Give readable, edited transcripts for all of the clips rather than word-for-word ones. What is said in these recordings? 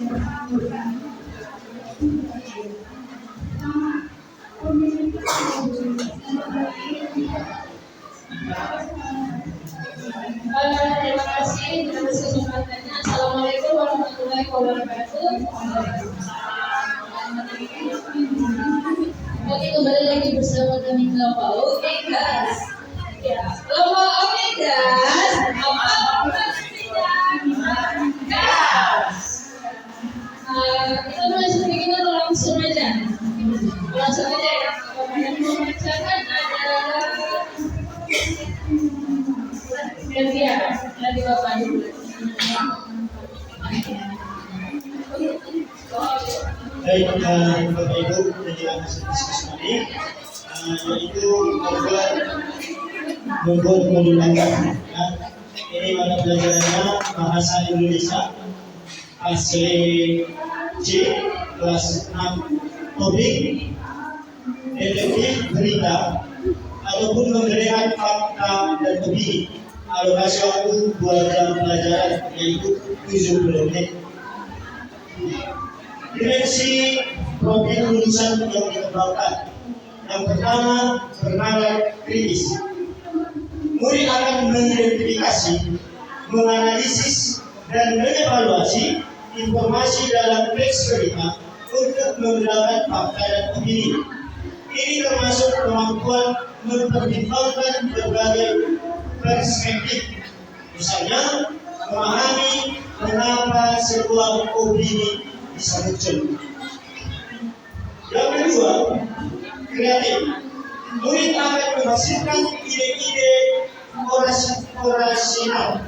Terima kasih atas kesempatannya. Assalamualaikum warahmatullahi wabarakatuh. Oke, kembali lagi bersama kami Lapa Oke Gas. Ya, Lapa Oke Gas. Apa gas? Kita mulai sedikit langsung aja. Langsung aja ya. Yang membacakan adalah Gertia dari Bapak dulu. Baik, Bapak Ibu dan yang sekali, yaitu membuat modul angka. Ini mata pelajarannya bahasa Indonesia asli C kelas 6, topik detektif berita ataupun memberikan fakta dan opini. Alokasi waktu 2 jam pelajaran yaitu 70 menit. Dimensi profil lulusan yang dikembangkan. Yang pertama, bernalar kritis. Murid akan mengidentifikasi, menganalisis, dan mengevaluasi informasi dalam teks berita untuk menggunakan fakta dan opini. Ini termasuk kemampuan mempertimbangkan berbagai perspektif. Misalnya, memahami mengapa sebuah opini bisa muncul. Yang kedua, kreatif. Murid akan menghasilkan ide-ide orasional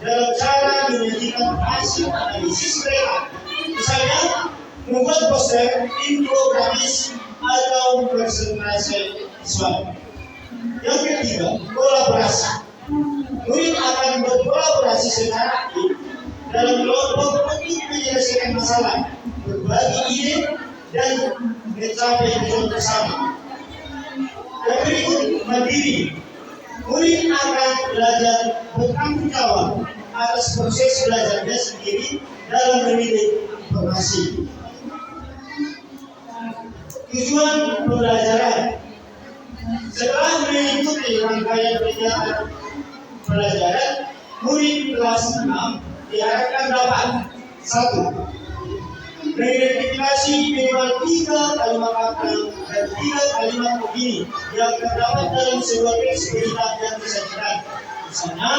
dalam cara menyajikan hasil analisis mereka. Misalnya, membuat poster, infografis, atau presentasi visual. Yang ketiga, kolaborasi. Murid akan berkolaborasi secara aktif dalam kelompok untuk menyelesaikan masalah, berbagi ide, dan mencapai tujuan bersama. Yang berikut, mandiri. Murid akan belajar bertanggung jawab atas proses belajarnya sendiri dalam memilih informasi. Tujuan pembelajaran. Setelah mengikuti rangkaian kegiatan pelajaran, murid kelas 6 diharapkan dapat 1. Mengidentifikasi minimal 3 kalimat fakta dan 3 kalimat opini yang terdapat dalam sebuah teks berita yang disajikan. Misalnya,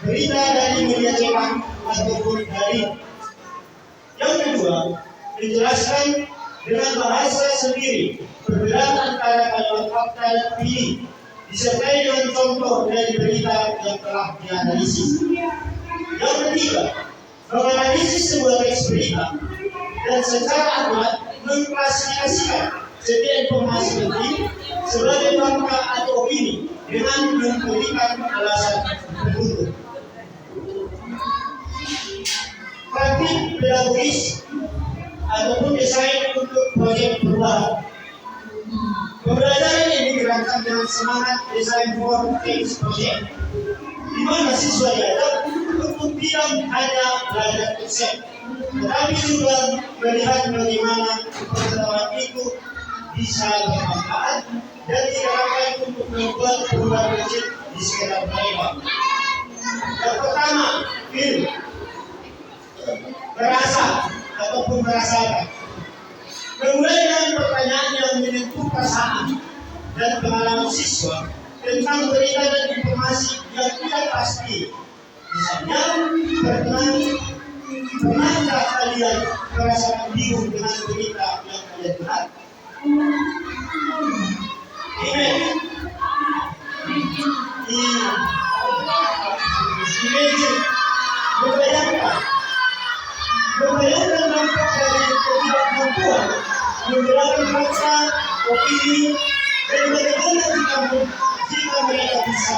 berita dari media cetak ataupun dari. Yang kedua, menjelaskan dengan bahasa sendiri perbedaan antara kalimat fakta dan opini, disertai dengan contoh dari berita yang telah dianalisis. Yang ketiga, menganalisis sebuah teks berita dan secara akurat mengklasifikasikan setiap informasi penting sebagai fakta atau opini dengan memberikan alasan tertentu. Praktik pedagogis ataupun desain untuk proyek perubahan. Pembelajaran ini digerakkan dengan semangat desain for change project, di mana siswa diajak untuk tidak hanya belajar konsep, tetapi juga melihat bagaimana pengetahuan itu bisa bermanfaat dan digerakkan untuk membuat perubahan kecil di sekitar mereka. Yang pertama, film. Merasa ataupun merasakan. Memulai dengan pertanyaan yang menyentuh perasaan dan pengalaman siswa tentang berita dan informasi yang tidak pasti. Misalnya, pernahkah kalian merasakan bingung dengan berita yang kalian lihat? Membayangkan dampak dari ketidakmampuan menggunakan fakta, opini, dan bagaimana jika mereka bisa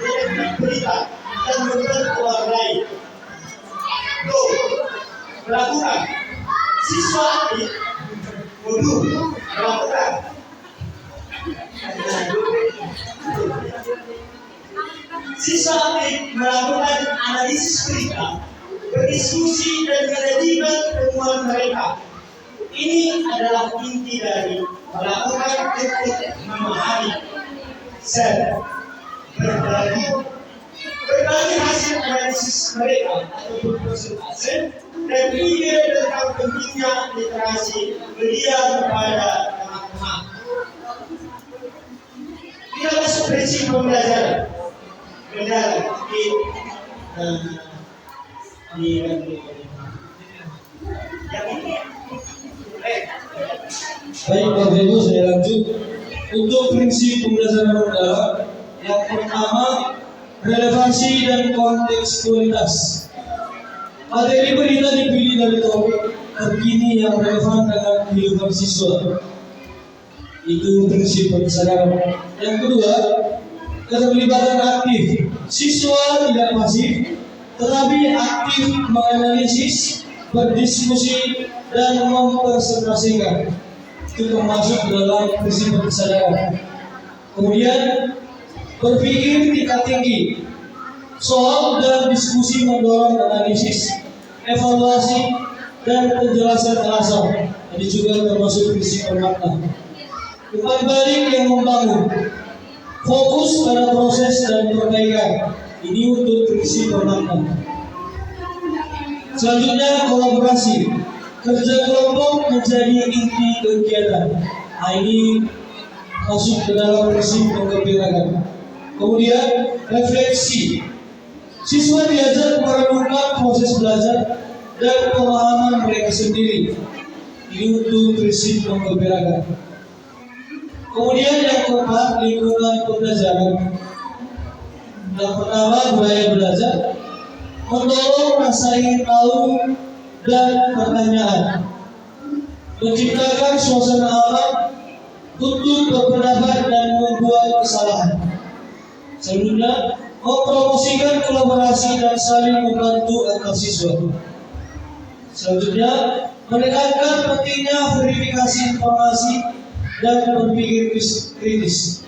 mendeteksi berita dan membantu orang lain. Melakukan. Siswa aktif melakukan. Siswa aktif melakukan analisis berita berdiskusi dan menjadikan temuan mereka. Ini adalah inti dari melakukan untuk memahami, share, berbagi hasil analisis mereka atau presentasi dan ide tentang pentingnya literasi media kepada teman-teman. Kita masuk prinsip pembelajaran. Baik, Bapak Ibu, saya lanjut. Untuk prinsip pembelajaran adalah yang pertama, relevansi dan kontekstualitas. Materi berita dipilih dari topik terkini yang relevan dengan kehidupan siswa. Itu prinsip pembelajaran. Yang kedua, keterlibatan aktif. Siswa tidak pasif, tetapi aktif menganalisis, berdiskusi, dan mempresentasikan. Itu termasuk dalam prinsip kesadaran. Kemudian berpikir tingkat tinggi. Soal dan diskusi mendorong analisis, evaluasi, dan penjelasan alasan. Ini juga termasuk prinsip bermakna. Umpan balik yang membangun. Fokus pada proses dan perbaikan. Ini untuk prinsip bermakna. Selanjutnya kolaborasi. Kerja kelompok menjadi inti kegiatan. Ini masuk ke dalam prinsip penggembirakan. Kemudian refleksi. Siswa diajar merenungkan proses belajar dan pemahaman mereka sendiri. Ini untuk prinsip penggembirakan. Kemudian yang keempat, lingkungan pembelajaran. Yang pertama, budaya belajar. Mendorong rasa ingin tahu dan pertanyaan, menciptakan suasana aman untuk berpendapat dan membuat kesalahan. Selanjutnya, mempromosikan kolaborasi dan saling membantu antar siswa. Selanjutnya, menekankan pentingnya verifikasi informasi dan berpikir kritis.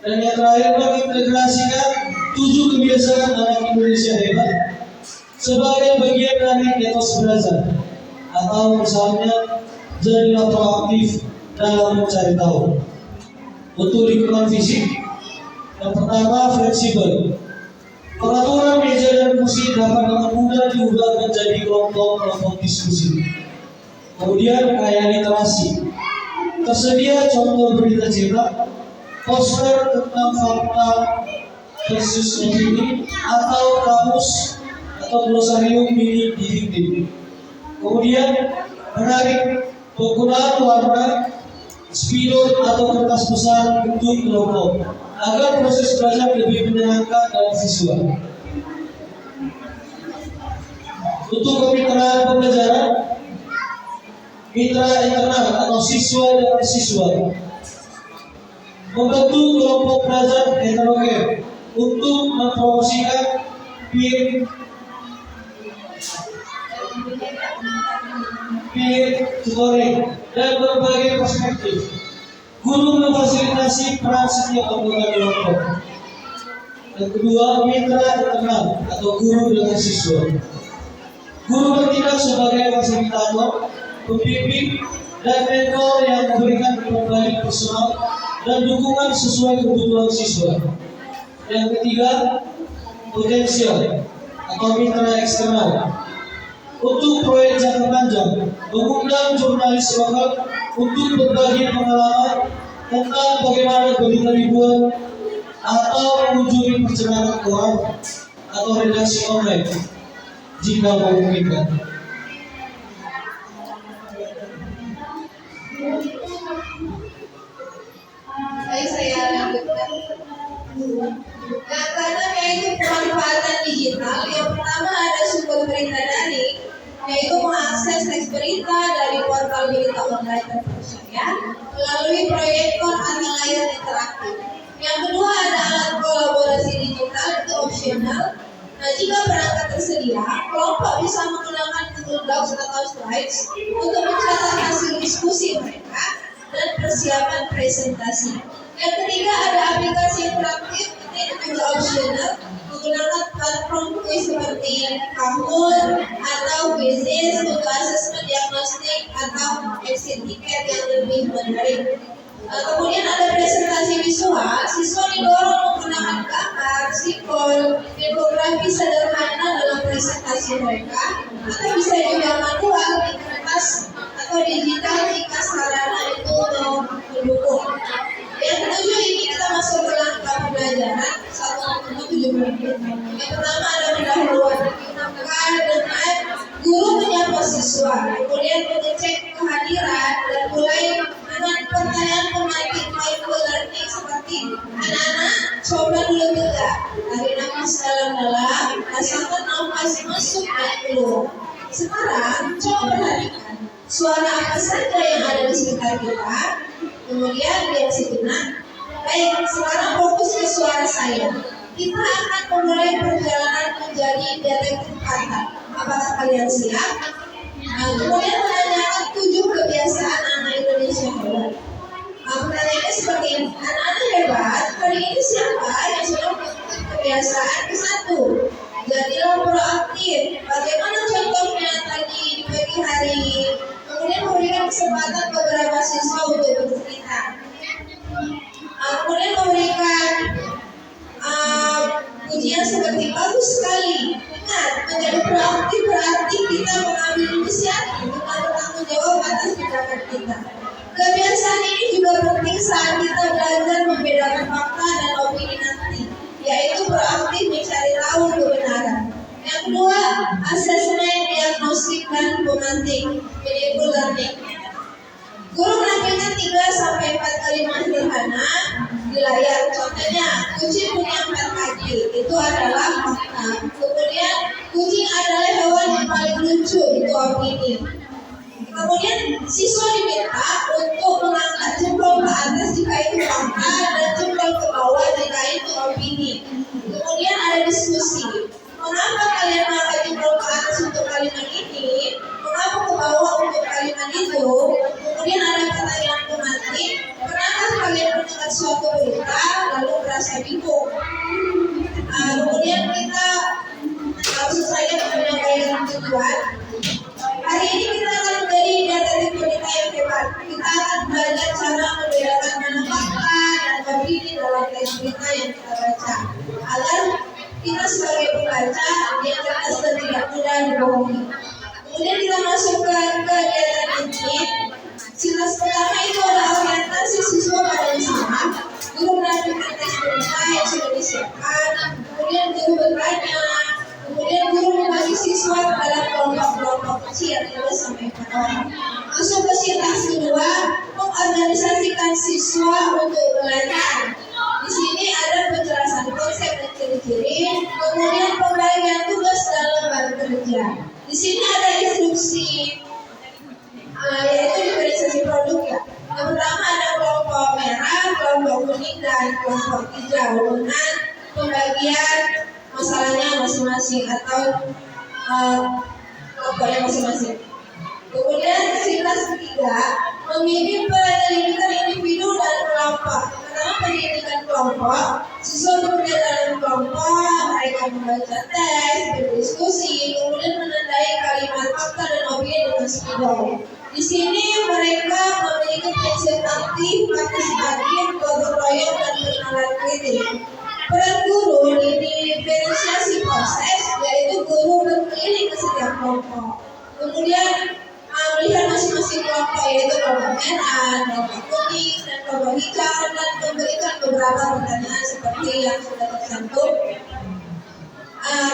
Dan yang terakhir, mengintegrasikan 7 kebiasaan anak Indonesia hebat sebagai bagian dari etos belajar, atau misalnya jadilah proaktif dalam mencari tahu. Untuk lingkungan fisik, yang pertama fleksibel. Peraturan meja dan kursi dapat dengan mudah diubah menjadi kelompok-kelompok diskusi. Kemudian kaya literasi. Tersedia contoh berita cetak, poster tentang fakta versus opini, atau kamus atau glosarium mini didiktif. Kemudian menarik penggunaan warna, spidol atau kertas besar bentuk kelompok agar proses belajar lebih menyenangkan dan visual. Untuk kemitraan pembelajaran, mitra internal atau siswa dan siswa membentuk kelompok belajar heterogen untuk mempromosikan peer tutoring dan berbagai perspektif. Guru memfasilitasi peran setiap anggota kelompok. Yang kedua, mitra internal atau guru dengan siswa. Guru bertindak sebagai fasilitator, pembimbing, dan mentor yang memberikan pembalik personal dan dukungan sesuai kebutuhan siswa. Yang ketiga, potensial atau mitra eksternal. Untuk proyek jangka panjang, mengundang jurnalis lokal untuk berbagi pengalaman tentang bagaimana berita dibuat atau mengunjungi perjalanan koran atau redaksi online jika memungkinkan. Baik, saya lanjutkan. Nah, karena yaitu pemanfaatan digital, yang pertama ada sumber berita daring, yaitu mengakses teks berita dari portal berita online terpercaya melalui proyektor atau layar interaktif. Yang kedua ada alat kolaborasi digital, itu opsional. Nah, jika perangkat tersedia, kelompok bisa menggunakan Google Docs atau Slides untuk mencatat hasil diskusi mereka dan persiapan presentasi. Yang ketiga ada aplikasi interaktif, ini juga opsional, menggunakan platform kuis seperti Kahoot atau Quizzes untuk asesmen diagnostik atau exit ticket yang lebih menarik. Kemudian ada presentasi visual, siswa didorong menggunakan gambar, simbol, infografi sederhana dalam presentasi mereka, atau bisa juga manual di kertas atau digital jika sarana itu mendukung. Yang ketujuh ini kita masuk ke langkah pembelajaran 1,7 menit. Yang pertama ada pendahuluan, dengan guru menyapa siswa, kemudian mengecek kehadiran dan mulai dengan pertanyaan pemantik mindful learning seperti anak-anak coba dulu tegak, tarik nafas dalam-dalam, rasakan nafas masuk dan keluar. Sekarang coba perhatikan suara apa saja yang ada di sekitar kita, kemudian lihat sejenak. Baik, sekarang fokus ke suara saya. Kita akan memulai perjalanan menjadi detektif kata. Apakah kalian siap? Kemudian menanyakan 7 kebiasaan anak Indonesia hebat. Pertanyaannya seperti ini, anak-anak hebat, hari ini siapa yang sudah melakukan kebiasaan ke-1? Jadilah proaktif. Bagaimana contohnya tadi di pagi hari? Kemudian memberikan kesempatan beberapa siswa untuk bercerita. Kemudian memberikan pujian seperti bagus sekali. Ingat, menjadi proaktif berarti kita mengambil inisiatif untuk bertanggung jawab atas tindakan kita. Kebiasaan ini juga penting saat kita belajar membedakan fakta dan opini nanti, yaitu proaktif mencari tahu kebenaran. Yang kedua, asesmen, diagnostik, dan pemantik, meaningful learning. Guru menampilkan 3-4 kalimat sederhana di layar. Contohnya, kucing punya 4 kaki, itu adalah fakta. Kemudian, kucing adalah hewan yang paling lucu, itu opini. Kemudian, siswa diminta untuk mengangkat jempol ke atas jika itu fakta dan jempol ke bawah jika itu opini. Kemudian ada diskusi. Mengapa kalian mengangkat jempol ke atas untuk kalimat ini? Mengapa ke bawah untuk kalimat itu? Kemudian ada pertanyaan pemantik. Pernahkah kalian mendengar suatu berita lalu merasa bingung? Kemudian kita langsung saja menyampaikan tujuan. Hari ini kita akan menjadi detektif berita yang hebat. Kita akan belajar cara membedakan mana fakta dan opini dalam teks berita yang kita baca, agar kita sebagai pembaca yang cerdas dan tidak mudah dibohongi. Kemudian kita masuk ke kegiatan ini. Silas pertama itu adalah orientasi siswa pada usaha. Guru menampilkan teks berita yang sudah disiapkan. Kemudian guru bertanya. Kemudian guru membagi siswa dalam kelompok-kelompok kecil 3-4 orang. Masuk ke silas kedua, mengorganisasikan siswa untuk belajar. Di sini ada penjelasan konsep dan ciri-ciri, kemudian pembagian tugas dalam bekerja. Di sini ada instruksi, yaitu diferensiasi produk ya. Yang pertama ada kelompok merah, kelompok kuning, dan kelompok hijau dengan pembagian masalahnya masing-masing atau kelompoknya masing-masing. Kemudian silas ketiga, membimbing penyelidikan individu dan kelompok. Pertama penyelidikan kelompok, siswa bekerja dalam kelompok, mereka membaca teks, berdiskusi, kemudian menandai kalimat fakta dan opini dengan spidol. Di sini mereka memiliki prinsip aktif, partisipatif, gotong royong, dan pengenalan kritik. Peran guru di diferensiasi proses, yaitu guru berkeliling ke setiap kelompok. Kemudian melihat masing-masing kelompok, yaitu kelompok merah, kelompok kuning, dan kelompok hijau, dan memberikan beberapa pertanyaan seperti yang sudah tercantum.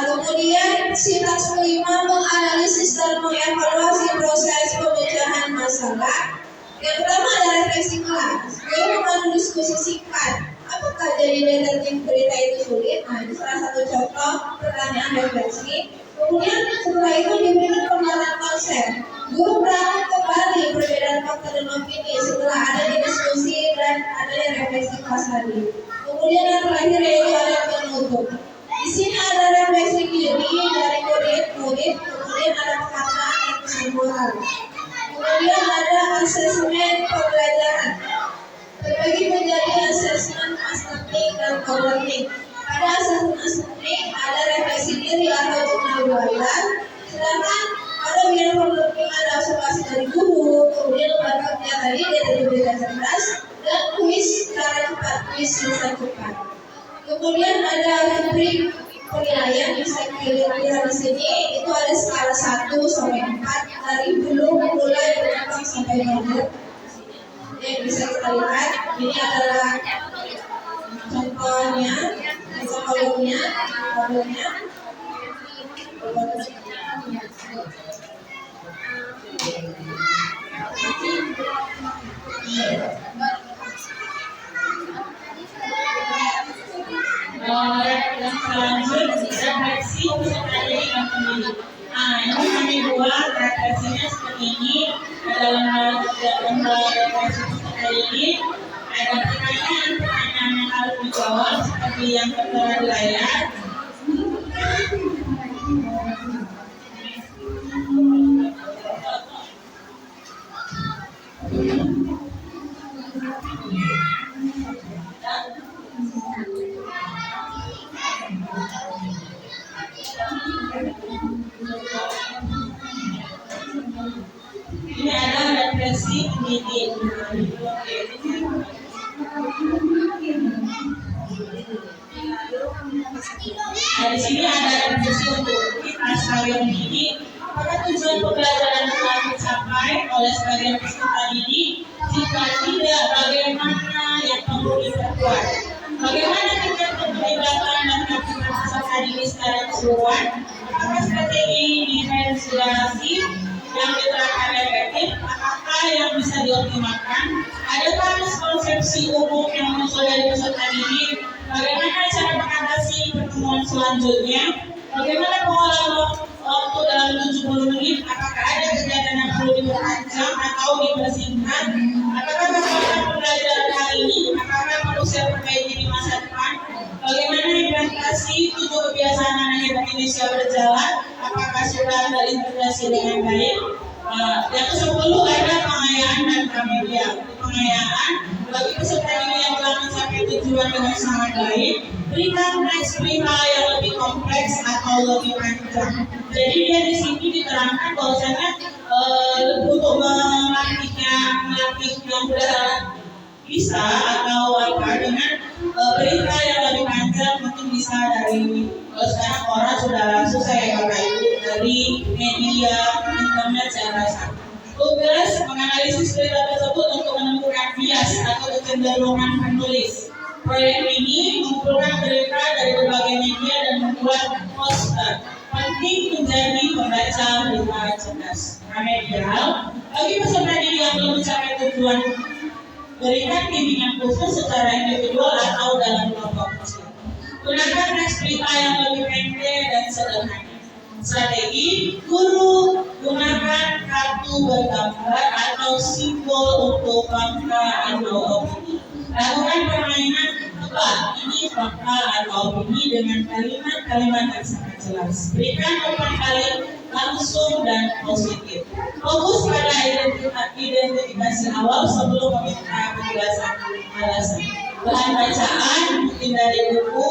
Kemudian sintaks kelima, menganalisis dan mengevaluasi proses pemecahan masalah. Yang pertama adalah refleksi kelas. Guru memandu diskusi singkat. Apakah jadi detektif berita itu sulit? Ini salah satu contoh pertanyaan refleksi. Kemudian setelah itu diberikan pengarahan konsep. Guru merangkum kembali perbedaan fakta dan opini setelah ada diskusi dan adanya refleksi kelas tadi. Kemudian yang terakhir yaitu ada penutup. Di sini ada refleksi diri dari murid-murid, kemudian ada penghargaan dan pesan moral. Kemudian ada asesmen pembelajaran. Terbagi menjadi asesmen mass learning dan co-learning. Pada asesmen mass learning ada refleksi diri atau belajar. Sedangkan ada bidang pendampingan dan observasi dari guru, kemudian lembaga tadi dari bidang cerdas, dan kuis cara cepat, kuis lisan cepat. Kemudian ada rubrik penilaian bisa dilihat di sini, itu ada skala 1 sampai 4 dari belum mulai berkembang sampai nomor. Yang bisa kita lihat ini adalah contohnya, kolomnya. Yang selanjutnya refleksi peserta didik dan pendidik. Ini kami buat refleksinya seperti ini. Ada lembar refleksi peserta didik. Ada pertanyaan yang harus dijawab seperti yang tertera di layar. Ini ada refleksi pendidik. Nah, di sini ada refleksi untuk kita sebagai pendidik. Apakah tujuan pembelajaran telah dicapai oleh sebagian peserta didik? Jika tidak, bagaimana yang perlu diperkuat? Bagaimana tingkat keterlibatan dan aktivitas peserta didik secara keseluruhan? Apakah strategi diferensiasi yang diterapkan efektif? Apakah yang bisa dioptimalkan? Adakah miskonsepsi umum yang muncul dari peserta didik? Bagaimana cara mengatasi pertemuan selanjutnya? Bagaimana pengolahan waktu dalam 70 menit? Apakah ada kegiatan yang perlu diperpanjang atau dipersingkat? Apakah kesempatan pembelajaran hari ini? Apakah perlu saya perbaiki di masa depan? Bagaimana implementasi 7 kebiasaan anak hebat Indonesia berjalan? Apakah sudah terintegrasi dengan baik? Yang ke-10 ada pengayaan dan pramedia. Pengayaan bagi peserta didik yang telah mencapai tujuan dengan sangat baik, berikan eksprima yang lebih kompleks atau lebih panjang. Jadi dia di sini diterangkan bahwasanya untuk melatih yang sudah bisa atau apa dengan berita yang lebih panjang mungkin bisa dari sekarang orang sudah langsung saya Bapak Ibu dari media internet saya rasa. Tugas menganalisis berita tersebut untuk menemukan bias atau kecenderungan penulis. Proyek ini mengumpulkan berita dari berbagai media dan membuat poster. Penting menjadi pembaca berita cerdas. Remedial bagi peserta didik yang belum mencapai tujuan, berikan bimbingan khusus secara individual atau dalam kelompok kecil. Gunakan teks berita yang lebih pendek dan sederhana. Strategi guru, gunakan kartu bergambar atau simbol untuk fakta atau opini. Lakukan permainan tebak ini fakta atau opini dengan kalimat-kalimat yang sangat jelas. Berikan umpan balik langsung dan positif. Fokus pada identifikasi awal sebelum meminta penjelasan alasan. Bahan bacaan mungkin dari buku,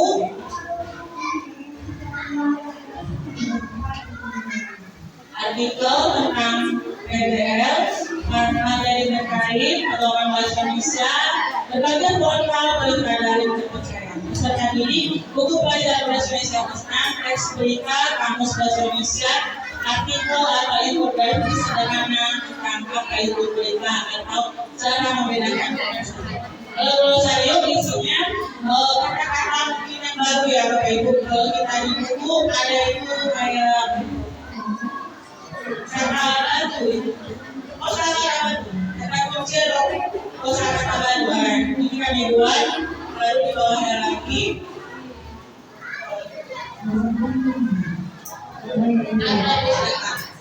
artikel tentang PBL, materi terkait atau orang bahasa Indonesia, berbagai portal berita dari terpercaya. Peserta didik, buku pelajaran bahasa Indonesia tentang teks berita, kamus bahasa Indonesia, artikel atau infografis sederhana tentang apa itu berita atau cara membedakan informasi. Kalau saya isinya kata-kata mungkin yang baru ya Bapak Ibu. Kalau kita di buku ada itu kayak kata kunci kata bantuan. Ini kami buat baru di bawahnya lagi.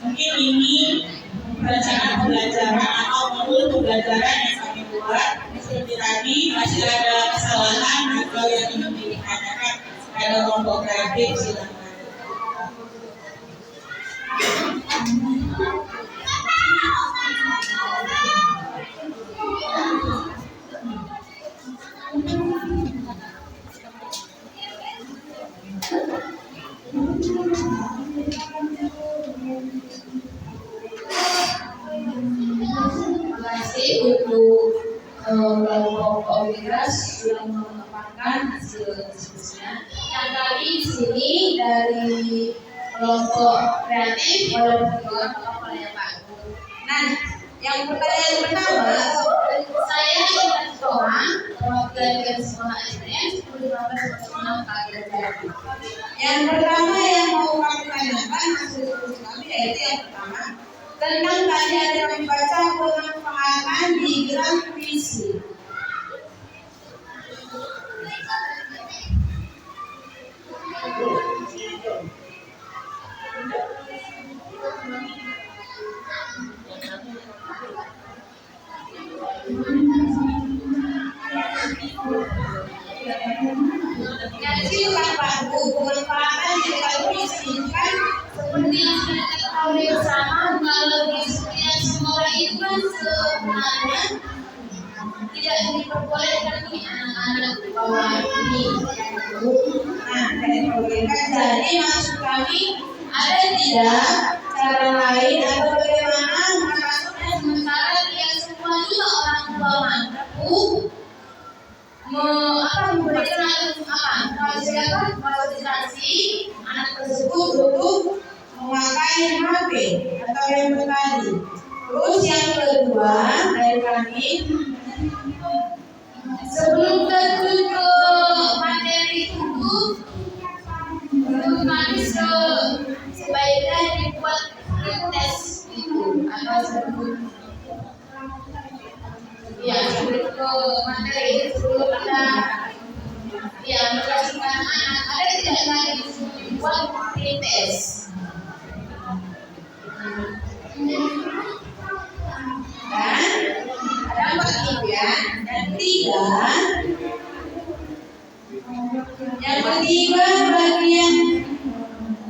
Mungkin ini perencanaan pembelajaran atau modul pembelajaran yang kami buat. Seperti tadi masih ada kesalahan atau yang ingin ditanyakan pada kelompok kreatif silakan. sini dari kelompok kreatif boleh menjawab apa ya Pak? Nah, yang pertanyaan pertama, saya ingin sekolah perwakilan sekolah SDN 10-15 Pak. Yang pertama yang mau kami tanyakan hasil diskusi kami yaitu yang pertama tentang tadi ada membaca pemanfaatan di gerak visi. Jadi Pak, pemanfaatan di gerak visi kan seperti yang sudah kita ketahui bersama kalau di setiap sekolah itu kan sebenarnya tidak diperbolehkan nih anak-anak di bawah ini. Nah, jadi maksud kami ada tidak cara lain atau bagaimana mengaturnya sementara dia semua juga orang tua mampu memberikan fasilitasi anak tersebut untuk memakai HP atau yang tadi. Terus yang kedua dari kami sebelum terjun ke materi itu kami sebaiknya dibuat tes itu atau sebelum sebelum ke materi sebelum kita menjelaskan anak ada tidak lagi dibuat tes. Dan ada 4 ya. Yang ketiga bagian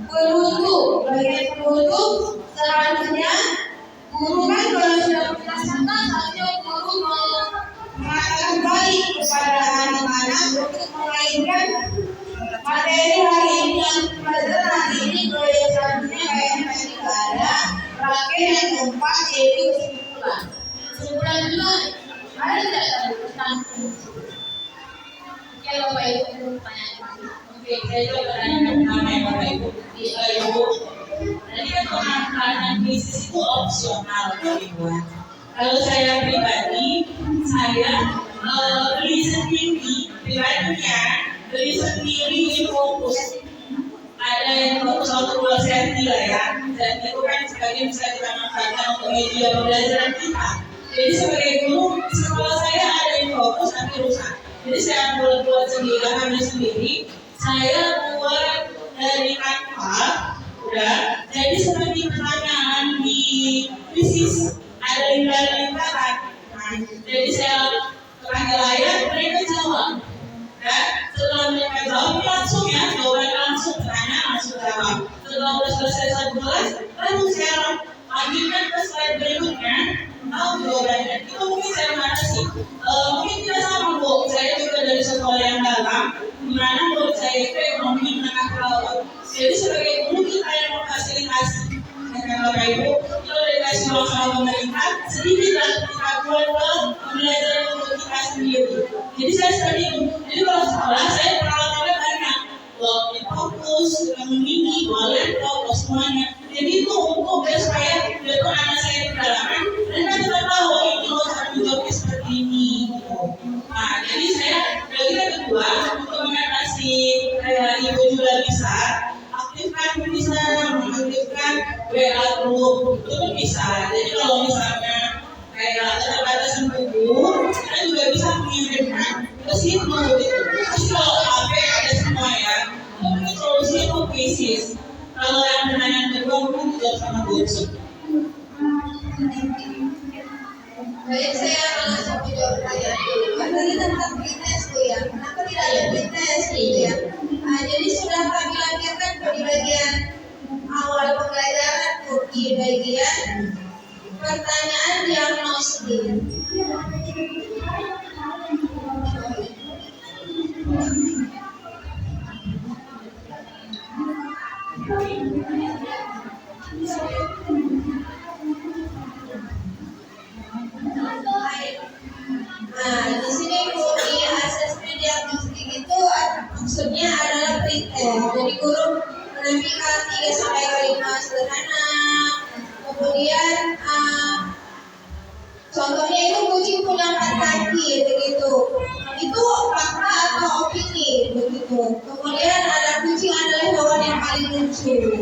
penutup seharusnya guru kan kalau sudah menjelaskan harusnya guru mengatakan baik kepada anak-anak untuk mengaitkan materi hari ini yang pelajaran hari ini kalau yang selanjutnya kayak tadi ada rangkaian yang keempat yaitu kesimpulan juga ada tidak tentang ya Bapak Ibu pertanyaan. Oke, saya juga pertanyaan pertama ya Bapak Ibu. Ibu, tadi kan pemanfaatan bisnis itu opsional Bapak Ibu. Kalau saya pribadi, saya beli sendiri fokus. Ada yang fokus untuk safety lah ya. Dan itu kan sebagian bisa kita manfaatkan untuk media pembelajaran kita. Jadi sebagai guru, sekolah saya ada yang fokus tapi rusak. Jadi saya buat sendiri. Saya buat dari kanva, udah. Jadi seperti pertanyaan di bisnis ada lingkaran. Nah, jadi saya terakhir layar mereka jawab. Dan setelah mereka jawab langsung ya, jawaban langsung pertanyaan langsung jawab. Setelah selesai 1 kelas, lalu saya lanjutkan ke slide berikutnya. Tahu jawabannya. Itu mungkin saya mengatasi. Mungkin tidak sama Bu. Saya juga dari sekolah yang dalam, dimana menurut saya itu ekonomi menengah ke bawah. Jadi sebagai guru kita yang memfasilitasi. Karena Bapak Ibu, kalau dikasih uang sama pemerintah, sedikit lah kita buat pembelajaran untuk kita sendiri. Jadi saya seperti itu. Jadi kalau sekolah saya peralatannya banyak. Fokus, mini, laptop, semuanya. Jadi itu untuk supaya itu anak saya di pedalaman dan kan kita tahu ini loh tanggung jawabnya seperti ini. Nah, jadi saya dari kedua untuk mengatasi ibu juga bisa aktifkan WA group itu pun bisa. Jadi kalau misalnya kayak keterbatasan buku, kita juga bisa mengirimkan ke situ. Terus kalau HP ada semua ya, mungkin solusi itu krisis. Kalau yang pertanyaan kedua mungkin tidak sama bocor. Baik, saya langsung menjawab pertanyaan dulu. Kan tadi tentang fitness tuh ya, kenapa tidak ada fitness gitu ya? Nah, jadi sudah kami lakukan di bagian awal pembelajaran tuh di bagian pertanyaan diagnostik. Nah, di sini Bu, di asesmen diagnostik itu maksudnya adalah pretest. Jadi guru Oke.